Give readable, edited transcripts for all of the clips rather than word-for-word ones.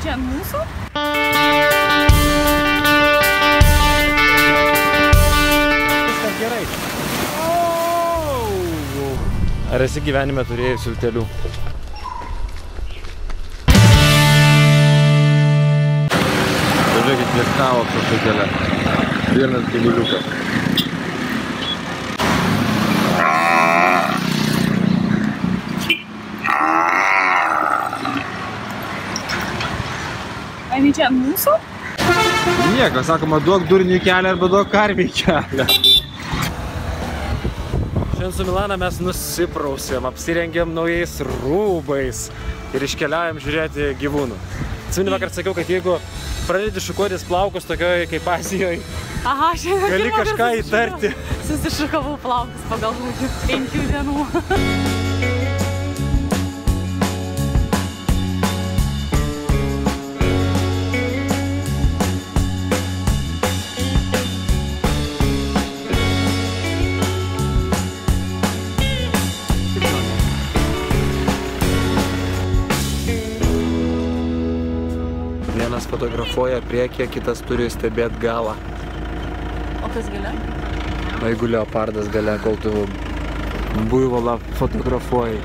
čia ant mūsų? Viskas gerai. Ar esi gyvenime turėjusi utėlių? Pažiūrėkit, plėskavo kažkokelę. Vienas gyvuliukas. Ar čia ant mūsų? Nieko, sakoma, duok durniui kelią arba duok karviai kelią. Šiandien su Milana mes nusiprausėm, apsirengėm naujais rūbais ir iškeliaujam žiūrėti gyvūnų. Atsimeni, vakar sakiau, kad jeigu pradedi šukuotis plaukus tokioj kaip Azijoje, gali kažką įtarti. Susišukavau plaukus pagal 5 dienų. Vienas fotografuoja priekyje, kitas turi stebėti galą. O kas gale? Na, jeigu leopardas gale, kol tu buivolą fotografuoji.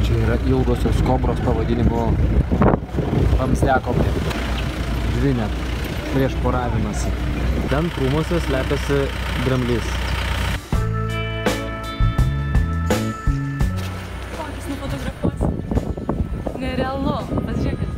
Čia yra ilgosios kobros pavadinimu amslekom. Dvi net, prieš poravimąsi. Ten krūmuose slepiasi dramblys. Kokis nufotografuosi? Nerealu, pasižiūrėkit.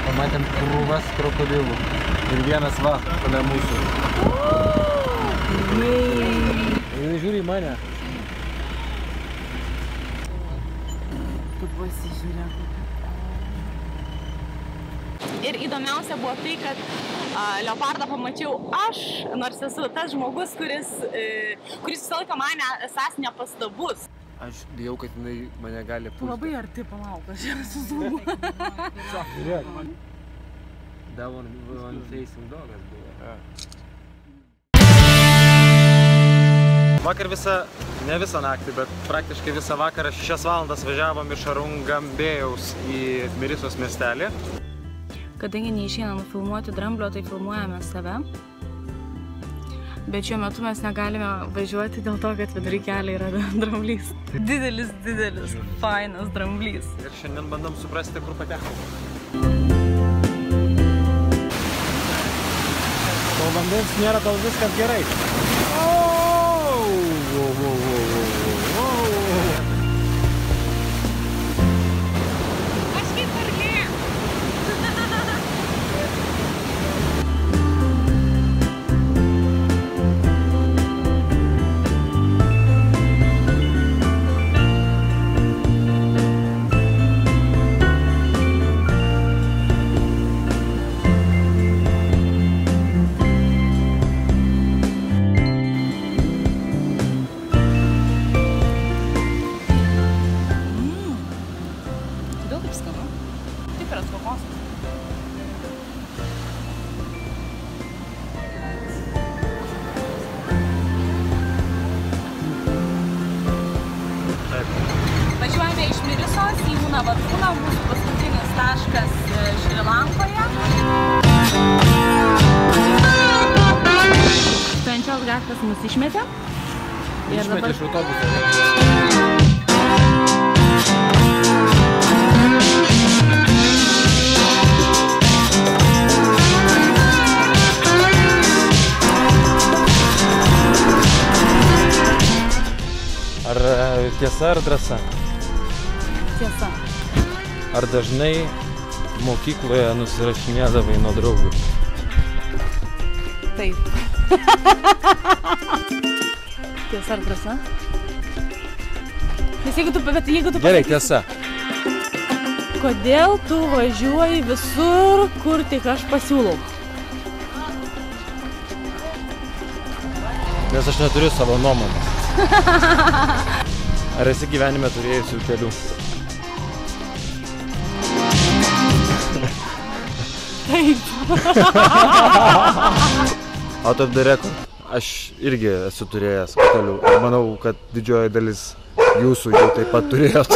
Pamatėm krūvas krokodilų ir vienas va, šalia mūsų. Ir žiūri į mane. Tu pasižiūrėk. Ir įdomiausia buvo tai, kad leopardą pamačiau aš, nors esu tas žmogus, kuris visą laiką mane esąs nepastabus. Aš bijau, kad jinai mane gali pulti. Labai arti palauk, aš ją suzumu. Žiūrėk. That one facing dogas buvo. Vakar ne visą naktį, bet praktiškai visą vakarą 6 valandas važiavom iš Arungambėjaus į Mirisos miestelį. Kadangi neišeina nufilmuoti dramblio, tai filmuojame save. Bet šiuo metu mes negalime važiuoti dėl to, kad vidury kelio yra dramblys. Didelis, fainas dramblys. Ir šiandien bandom suprasti, kur patekom. Kol vandens nėra, tol viskas gerai. Važiuojame iš Mirisos į Unavatūną, mūsų paskutinis taškas Šri Lankoje. Stojančios gatvės mus išmetė. Išmetė iš autobuso. Ar tiesa ar drąsa? Tiesa. Ar dažnai mokykloje nusirašinėdavai nuo draugių? Taip. Tiesa ar drąsa? Nes jeigu tu Gerai, tiesa. Kodėl tu važiuoji visur, kur tik aš pasiūlau? Nes aš neturiu savo nuomonės. Ar esi gyvenime turėjusi utėlių? Taip. Out of the record. Aš irgi esu turėjęs utėlių. Ir manau, kad didžioji dalis jūsų jau taip pat turėjot.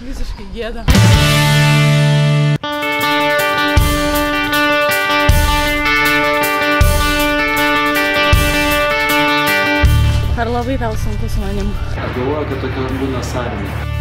Visiškai gėda. Ar labai tau sunku su manim? Aš galvoju, kad tokia būna sąlyga.